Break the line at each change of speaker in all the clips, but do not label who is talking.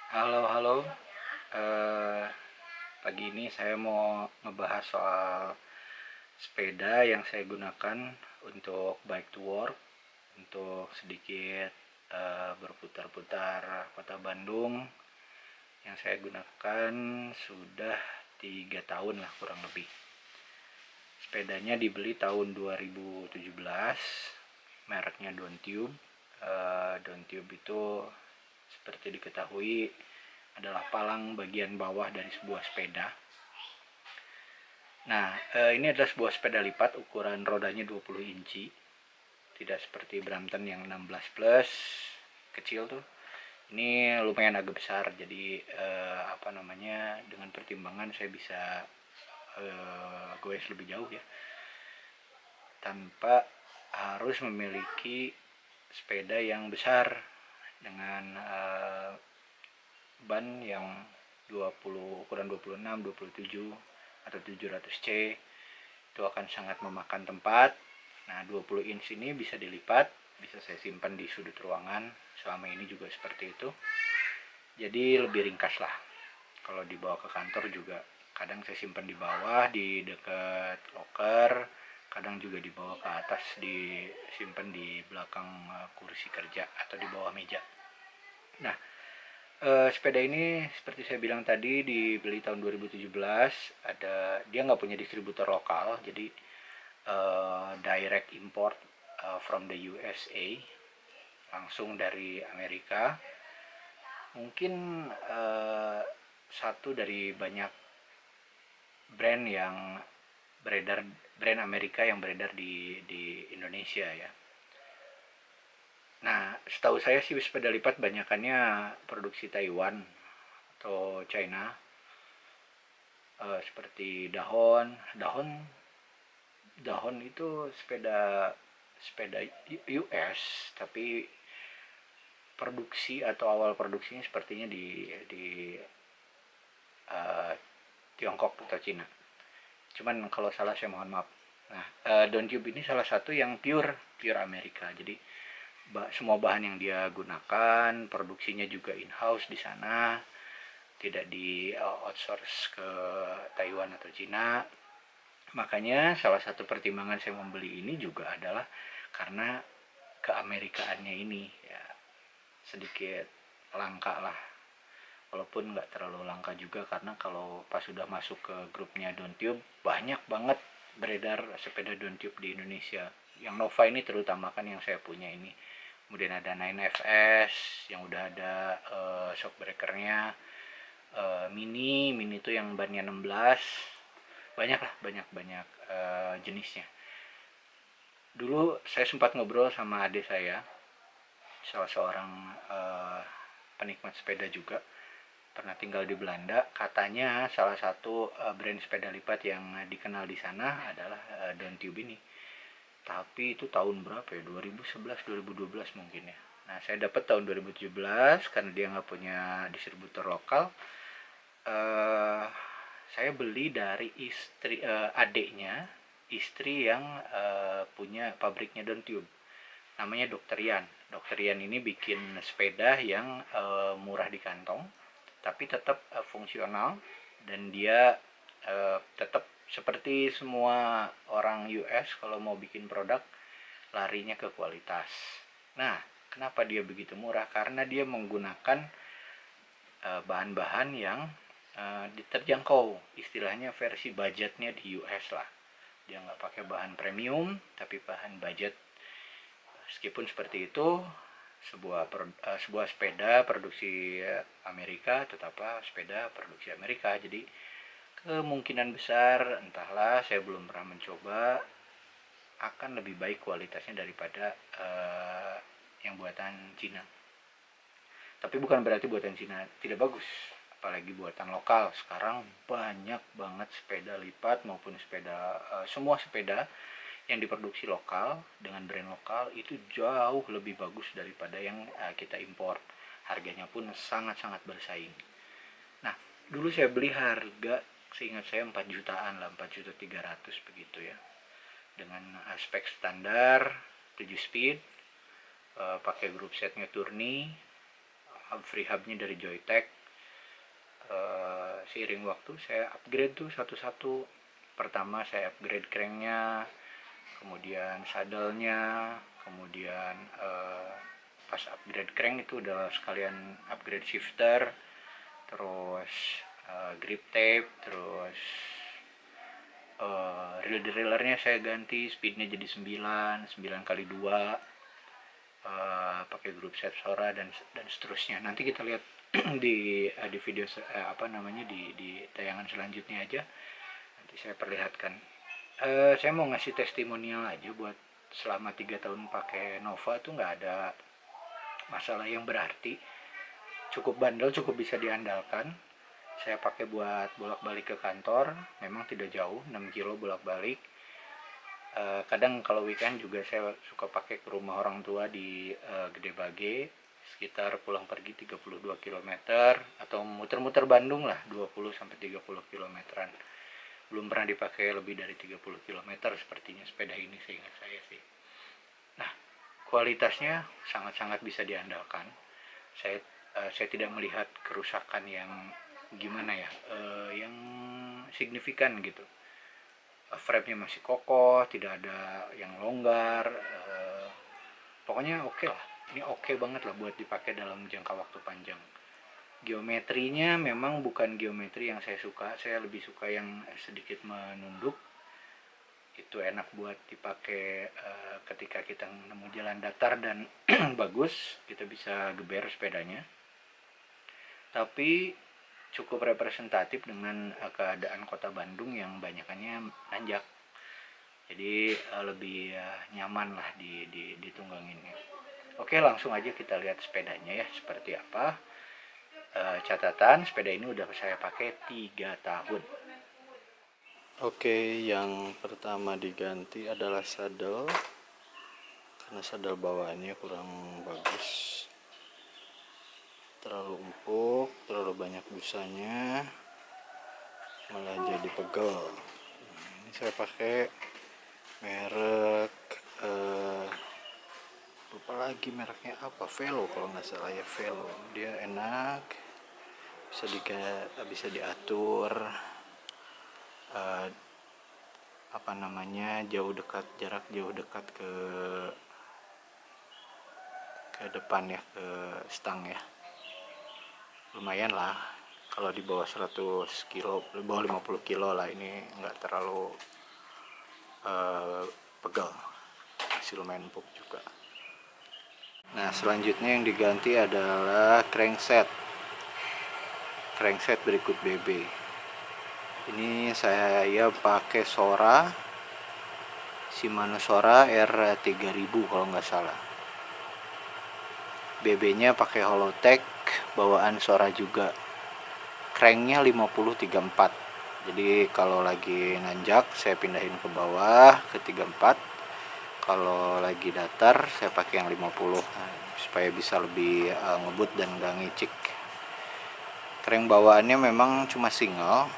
Halo, halo. Eh, Pagi ini saya mau ngebahas soal sepeda yang saya gunakan untuk bike to work, untuk sedikit berputar-putar kota Bandung. Yang saya gunakan sudah 3 tahun lah kurang lebih. Sepedanya dibeli tahun 2017, mereknya Dontube. Dontube itu seperti diketahui adalah palang bagian bawah dari sebuah sepeda. Nah, ini adalah sebuah sepeda lipat ukuran rodanya 20 inci. Tidak seperti Brampton yang 16 plus, kecil tuh. Ini lumayan agak besar, jadi apa namanya, dengan pertimbangan saya bisa goes lebih jauh ya, tanpa harus memiliki sepeda yang besar dengan ban yang 20 ukuran 26, 27 atau 700C. Itu akan sangat memakan tempat. Nah, 20 inch ini bisa dilipat, bisa saya simpan di sudut ruangan. Selama ini juga seperti itu. Jadi lebih ringkas lah. Kalau dibawa ke kantor juga kadang saya simpan di bawah di dekat loker, kadang juga dibawa ke atas disimpan di belakang kursi kerja atau di bawah meja. Nah, sepeda ini seperti saya bilang tadi dibeli tahun 2017. Dia nggak punya distributor lokal, jadi direct import from the USA, langsung dari Amerika. Mungkin satu dari banyak brand yang beredar, brand Amerika yang beredar di Indonesia ya. Nah, setahu saya sih sepeda lipat banyakannya produksi Taiwan atau China, seperti Dahon. Dahon itu sepeda sepeda US, tapi produksi atau awal produksinya sepertinya di uh, Tiongkok atau Cina. Cuman kalau salah saya mohon maaf. Nah, Dontube ini salah satu yang pure Amerika. Jadi semua bahan yang dia gunakan, produksinya juga in-house di sana, tidak di outsource ke Taiwan atau Cina. Makanya salah satu pertimbangan saya membeli ini juga adalah karena keamerikaannya ini ya, sedikit langka lah, walaupun nggak terlalu langka juga, karena kalau pas sudah masuk ke grupnya Dontube banyak banget beredar sepeda Dontube di Indonesia. Yang Nova ini terutama kan yang saya punya ini, kemudian ada 9FS yang udah ada shock breakernya, mini itu yang bannya 16. Banyak lah, banyak banyak jenisnya. Dulu saya sempat ngobrol sama adik saya, salah seorang penikmat sepeda juga, pernah tinggal di Belanda. Katanya salah satu brand sepeda lipat yang dikenal di sana adalah Dontube ini. Tapi itu tahun berapa ya? 2011, 2012 mungkin ya. Nah, saya dapat tahun 2017 karena dia nggak punya distributor lokal. Eh, saya beli dari adiknya, istri yang punya pabriknya Dontube. Namanya Dokter Yan. Dokter Yan ini bikin sepeda yang murah di kantong, tapi tetap fungsional, dan dia tetap seperti semua orang US kalau mau bikin produk larinya ke kualitas. Nah, kenapa dia begitu murah? Karena dia menggunakan bahan-bahan yang terjangkau, istilahnya versi budgetnya di US lah. Dia nggak pakai bahan premium, tapi bahan budget. Meskipun seperti itu, sebuah sepeda produksi Amerika tetaplah sepeda produksi Amerika. Jadi kemungkinan besar, entahlah, saya belum pernah mencoba, akan lebih baik kualitasnya daripada yang buatan Cina. Tapi bukan berarti buatan Cina tidak bagus, apalagi buatan lokal. Sekarang banyak banget sepeda lipat maupun sepeda, semua sepeda yang diproduksi lokal dengan brand lokal itu jauh lebih bagus daripada yang kita impor. Harganya pun sangat-sangat bersaing. Nah, dulu saya beli harga, seingat saya 4 jutaan lah, 4 juta 300 begitu ya. Dengan spek standar 7 speed, pakai group setnya Tourney, free hubnya dari Joytech, seiring waktu saya upgrade tuh satu-satu. Pertama saya upgrade cranknya, kemudian saddle-nya, kemudian pas upgrade crank itu udah sekalian upgrade shifter, terus grip tape, terus reel derailleurnya saya ganti, speednya jadi 9 kali 2, pakai grup set Sora dan seterusnya. Nanti kita lihat di video di tayangan selanjutnya aja. Nanti saya perlihatkan. Saya mau ngasih testimonial aja buat selama 3 tahun pakai Nova tuh nggak ada masalah yang berarti. Cukup bandel, cukup bisa diandalkan. Saya pakai buat bolak-balik ke kantor, memang tidak jauh, 6 kilo bolak-balik. Kadang kalau weekend juga saya suka pakai ke rumah orang tua di Gede Bage, sekitar pulang pergi 32 km, atau muter-muter Bandung lah 20-30 km-an. Belum pernah dipakai lebih dari 30 km sepertinya sepeda ini seingat saya sih. Nah, kualitasnya sangat-sangat bisa diandalkan. Saya tidak melihat kerusakan yang gimana ya, yang signifikan gitu. Frame-nya masih kokoh, tidak ada yang longgar, pokoknya oke lah. Ini oke banget lah buat dipakai dalam jangka waktu panjang. Geometrinya memang bukan geometri yang saya suka, saya lebih suka yang sedikit menunduk. Itu enak buat dipakai ketika kita nemu jalan datar dan bagus, kita bisa geber sepedanya. Tapi cukup representatif dengan keadaan kota Bandung yang banyakannya nanjak. Jadi lebih nyaman lah ditungganginnya. Oke, langsung aja kita lihat sepedanya ya seperti apa. Catatan, sepeda ini udah saya pakai 3 tahun.
Oke, yang pertama diganti adalah saddle, karena saddle bawaannya kurang bagus, terlalu empuk, terlalu banyak busanya, malah jadi pegel. Ini saya pakai merek lupa lagi mereknya apa, Velo kalau nggak salah ya, Velo. Dia enak, bisa diatur jarak jauh dekat ke depan ya, ke stang ya. Lumayan lah, kalau di bawah 100 kilo, di bawah 50 kilo lah, ini nggak terlalu pegal, masih lumayan empuk juga. Nah, selanjutnya yang diganti adalah crankset berikut BB. Ini saya pakai Sora, Shimano Sora R3000 kalau nggak salah. BB-nya pakai Holotech, bawaan Sora juga. Cranknya 50-34. Jadi kalau lagi nanjak saya pindahin ke bawah ke 34. Kalau lagi datar saya pakai yang 50 supaya bisa lebih ngebut dan gak ngicik. Crank bawaannya memang cuma single.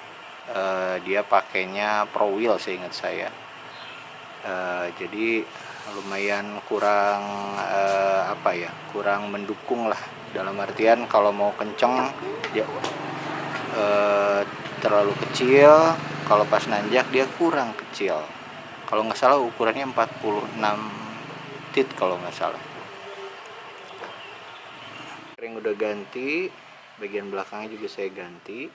Dia pakainya Pro Wheel seingat saya. Jadi lumayan kurang kurang mendukung lah, dalam artian kalau mau kenceng dia terlalu kecil, kalau pas nanjak dia kurang kecil. Kalau nggak salah ukurannya 46 tit kalau nggak salah. Ring udah ganti, bagian belakangnya juga saya ganti.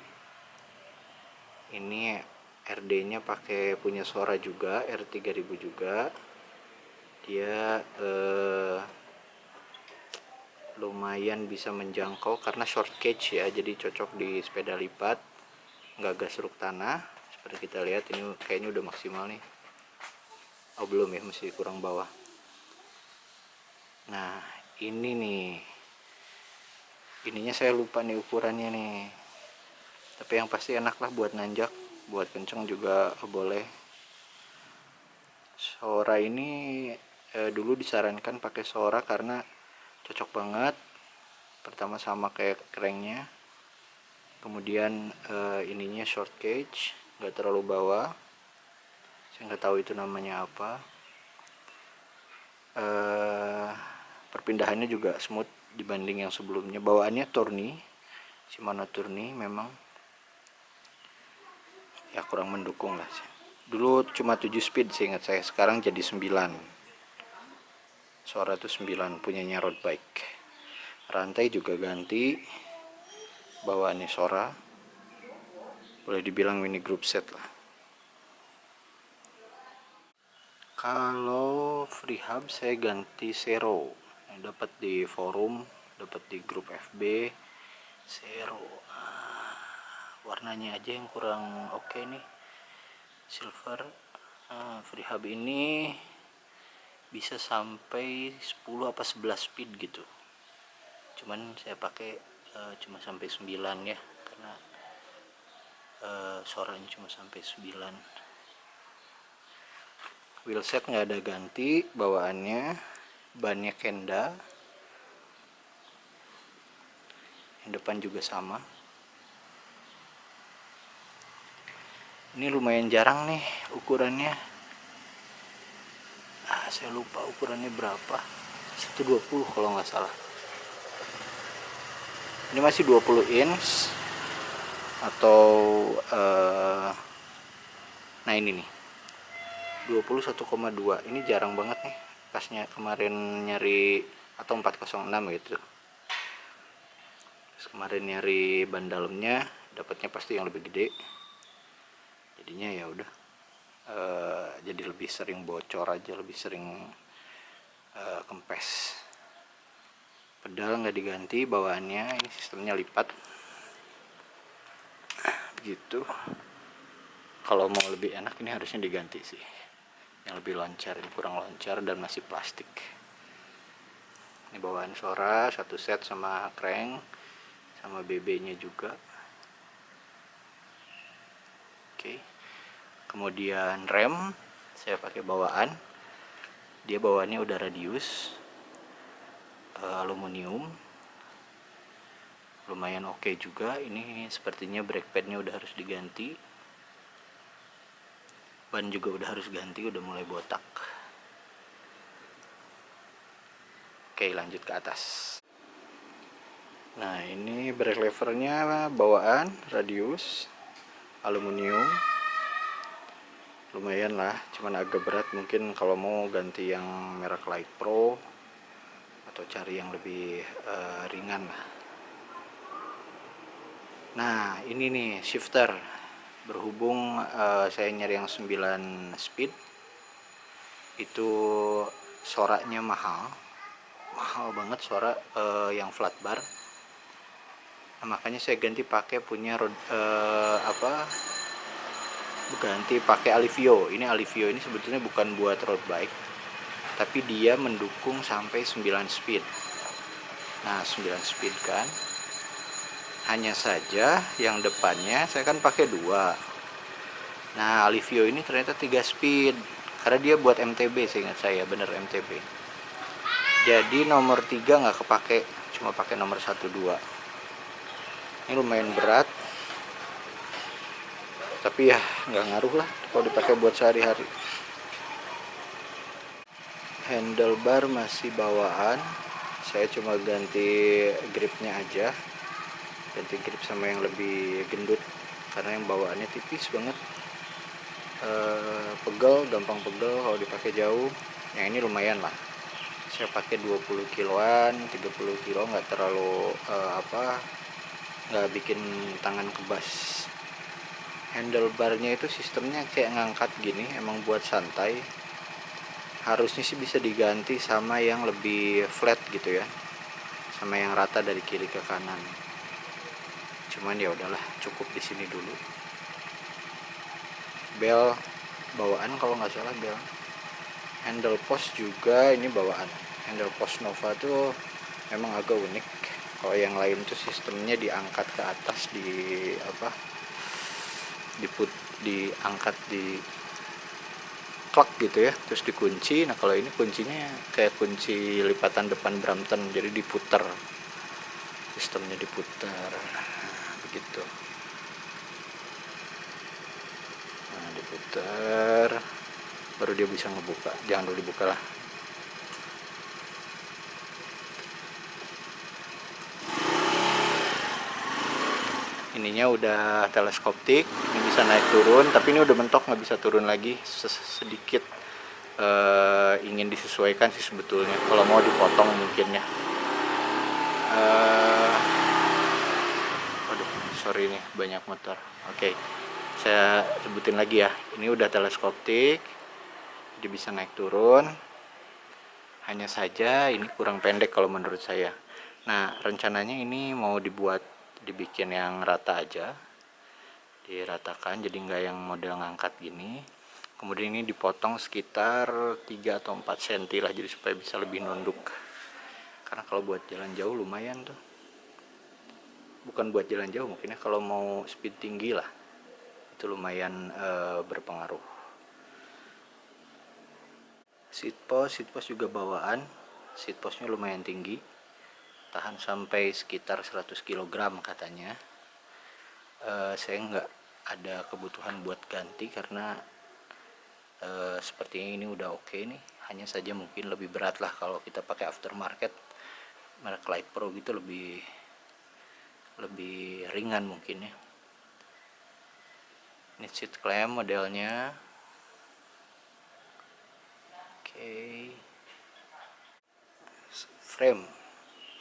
Ini RD-nya pakai punya Sora juga, R3000 juga. Dia lumayan bisa menjangkau karena short cage ya, jadi cocok di sepeda lipat, nggak gasruk tanah. Seperti kita lihat ini kayaknya udah maksimal nih. Oh belum ya, masih kurang bawah. Nah ini nih, ininya saya lupa nih ukurannya nih, tapi yang pasti enak lah buat nanjak, buat kenceng juga boleh. Sora ini dulu disarankan pakai Sora karena cocok banget. Pertama sama kayak cranknya, kemudian ininya short cage, nggak terlalu bawah. Saya nggak tahu itu namanya apa. Perpindahannya juga smooth dibanding yang sebelumnya. Bawaannya Tourney, Shimano Tourney memang. ya kurang mendukung lah. Dulu cuma 7 speed seingat saya, sekarang jadi 9. Suara tuh 9 punyanya road bike. Rantai juga ganti, bawaannya Sora, boleh dibilang mini group set lah. Kalau free hub saya ganti Zero, dapat di forum, dapat di grup FB. Zero, warnanya aja yang kurang oke nih, silver. Free hub ini bisa sampai 10 apa 11 speed gitu, cuman saya pakai cuma sampai 9 ya, karena suaranya cuma sampai 9. Wheelset nggak ada ganti, bawaannya bannya Kenda, yang depan juga sama. Ini lumayan jarang nih ukurannya, saya lupa ukurannya berapa, 120 kalau nggak salah. Ini masih 20 inch atau nah ini nih 21,2. Ini jarang banget nih, pasnya kemarin nyari, atau 406 gitu. Terus kemarin nyari ban dalamnya, dapatnya pasti yang lebih gede, jadinya ya udah, jadi lebih sering bocor aja, lebih sering kempes. Pedal nggak diganti, bawaannya ini sistemnya lipat begitu. Kalau mau lebih enak ini harusnya diganti sih, yang lebih loncar. Ini kurang loncar dan masih plastik. Ini bawaan Sora satu set sama crank sama BB nya juga. Oke, kemudian rem saya pakai bawaan, dia bawaannya udah radius aluminium, lumayan oke juga. Ini sepertinya brake padnya udah harus diganti, ban juga udah harus ganti, udah mulai botak. Oke, lanjut ke atas. Nah, ini brake levernya bawaan radius aluminium, lumayan lah, cuman agak berat. Mungkin kalau mau ganti yang merek Light Pro atau cari yang lebih ringan lah. Nah, ini nih shifter. Berhubung saya nyari yang 9 speed, itu soranya mahal banget, suara yang flat bar. Nah, makanya saya ganti pakai punya ganti pakai Alivio. Ini Alivio ini sebetulnya bukan buat road bike, tapi dia mendukung sampai 9 speed. Nah, 9 speed kan, hanya saja yang depannya saya kan pakai 2. Nah, Alivio ini ternyata 3 speed, karena dia buat MTB, seingat saya bener MTB. Jadi nomor 3 nggak kepake, cuma pakai nomor 1, 2. Ini lumayan berat, tapi ya nggak ngaruh lah kalau dipakai buat sehari-hari. Handlebar masih bawaan, saya cuma ganti gripnya aja, ganti grip sama yang lebih gendut, karena yang bawaannya tipis banget. Pegel, gampang pegel kalau dipakai jauh. Yang ini lumayan lah, saya pakai 20 kiloan, 30 kilo, nggak terlalu nggak bikin tangan kebas. Handlebarnya itu sistemnya kayak ngangkat gini, emang buat santai. Harusnya sih bisa diganti sama yang lebih flat gitu ya, sama yang rata dari kiri ke kanan. Cuman ya udahlah, cukup di sini dulu. Bel bawaan kalau nggak salah, bel. Handle post juga ini bawaan. Handle post Nova tuh memang agak unik. Kalau yang lain tuh sistemnya diangkat ke atas, diangkat di klak gitu ya, terus dikunci. Nah, kalau ini kuncinya kayak kunci lipatan depan Brampton, jadi diputer, sistemnya diputer begitu. Nah, diputer baru dia bisa ngebuka, jangan dulu dibuka lah. ininya udah teleskoptik, ini bisa naik turun, tapi ini udah mentok nggak bisa turun lagi. Sedikit ingin disesuaikan sih sebetulnya, kalau mau dipotong mungkin ya. Waduh, sorry nih banyak motor. Oke, saya sebutin lagi ya, ini udah teleskoptik, jadi bisa naik turun. Hanya saja ini kurang pendek kalau menurut saya. Nah, rencananya ini mau dibikin yang rata aja, diratakan, jadi nggak yang model ngangkat gini. Kemudian ini dipotong sekitar 3 atau 4 cm lah, jadi supaya bisa lebih nunduk. Karena kalau buat jalan jauh lumayan tuh. Bukan buat jalan jauh mungkin ya, kalau mau speed tinggi lah, itu lumayan berpengaruh. Seatpost juga bawaan, seatpostnya lumayan tinggi, tahan sampai sekitar 100 kg katanya. Saya nggak ada kebutuhan buat ganti karena sepertinya ini udah oke nih. Hanya saja mungkin lebih berat lah kalau kita pakai aftermarket merek Light Pro gitu, lebih ringan mungkin ya. Ini seat clamp modelnya. Oke.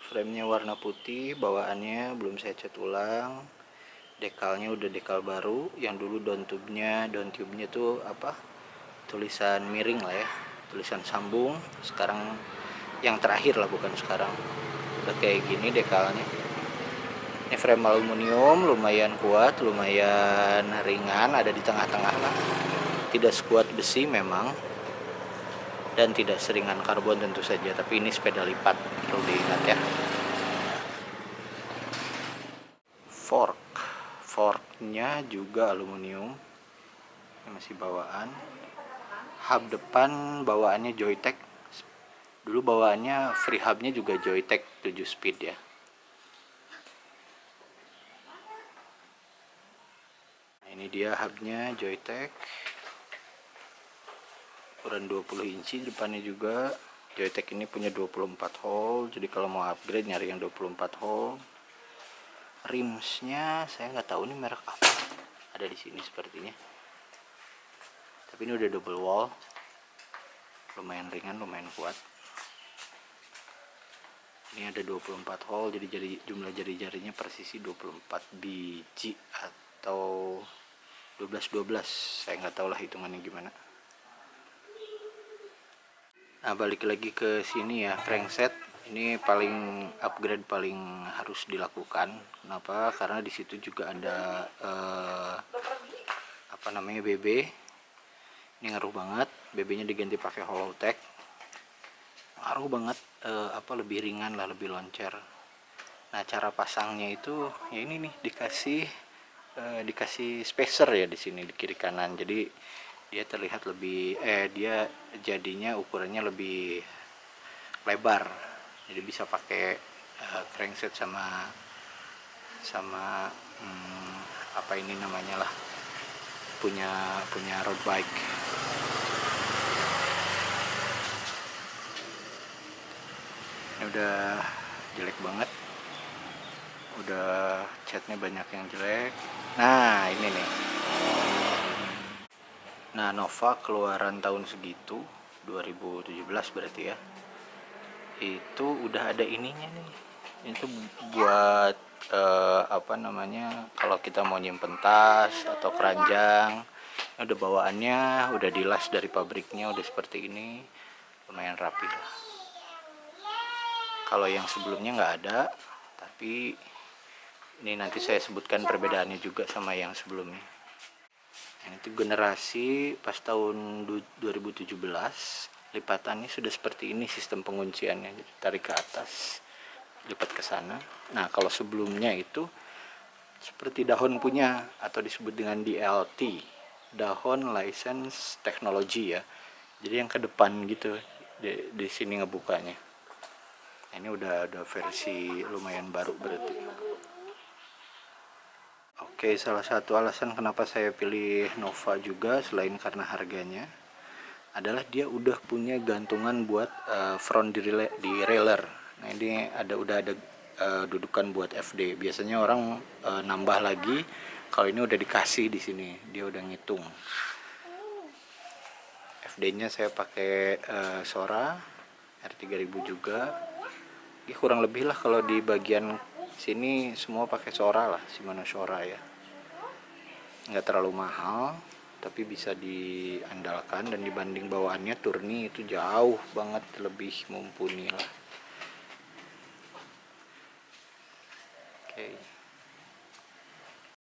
Framenya warna putih, bawaannya belum saya cat ulang. Dekalnya udah dekal baru, yang dulu down tube-nya tuh apa, tulisan miring lah ya, tulisan sambung. Sekarang yang terakhir lah, bukan sekarang, udah kayak gini dekalnya. Ini frame aluminium, lumayan kuat, lumayan ringan, ada di tengah-tengah lah, tidak sekuat besi memang, dan tidak seringan karbon tentu saja, tapi ini sepeda lipat, perlu diingat ya. Forknya juga aluminium, ini masih bawaan. Hub depan bawaannya Joytech, dulu bawaannya free hubnya juga Joytech 7 speed ya. Nah, ini dia hubnya Joytech, ukuran 20 inci, depannya juga. Joytech ini punya 24 hole, jadi kalau mau upgrade nyari yang 24 hole. Rimsnya saya nggak tahu ini merek apa, ada di sini sepertinya, tapi ini udah double wall, lumayan ringan, lumayan kuat. Ini ada 24 hole, jadi jumlah jari-jarinya persisi 24 biji atau 12, saya nggak tahu lah hitungannya gimana. Nah, balik lagi ke sini ya, crankset ini paling upgrade, paling harus dilakukan. Kenapa? Karena di situ juga ada apa namanya, BB. Ini ngaruh banget, BB-nya diganti pakai Hollowtech. Ngaruh banget, lebih ringan lah, lebih loncer. Nah, cara pasangnya itu ya ini nih, dikasih spacer ya di sini di kiri kanan. Jadi dia terlihat lebih dia jadinya ukurannya lebih lebar, jadi bisa pakai crankset sama apa ini namanya lah, punya road bike. Ini udah jelek banget, udah catnya banyak yang jelek. Nah, ini nih. Nah, Nova keluaran tahun segitu, 2017 berarti ya, itu udah ada ininya nih. Itu buat apa namanya, kalau kita mau nyimpen tas atau keranjang, udah bawaannya udah dilas dari pabriknya, udah seperti ini, lumayan rapi lah. Kalau yang sebelumnya nggak ada, tapi ini nanti saya sebutkan perbedaannya juga sama yang sebelumnya. Ini tuh generasi pas tahun 2017, lipatannya sudah seperti ini sistem pengunciannya, jadi tarik ke atas, lipat ke sana. Nah, kalau sebelumnya itu seperti dahon punya, atau disebut dengan DLT, dahon license technology ya, jadi yang ke depan gitu, di sini ngebukanya. Nah, ini udah versi lumayan baru berarti. Oke, salah satu alasan kenapa saya pilih Nova juga selain karena harganya adalah dia udah punya gantungan buat front di railer. Nah, ini udah ada dudukan buat FD. Biasanya orang nambah lagi, kalau ini udah dikasih di sini, dia udah ngitung. FD-nya saya pakai Sora R3000 juga. Ya, kurang lebih lah kalau di bagian sini semua pakai Sora lah, Shimano Sora ya. Nggak terlalu mahal, tapi bisa diandalkan, dan dibanding bawaannya Tourney itu jauh banget lebih mumpuni lah. Oke.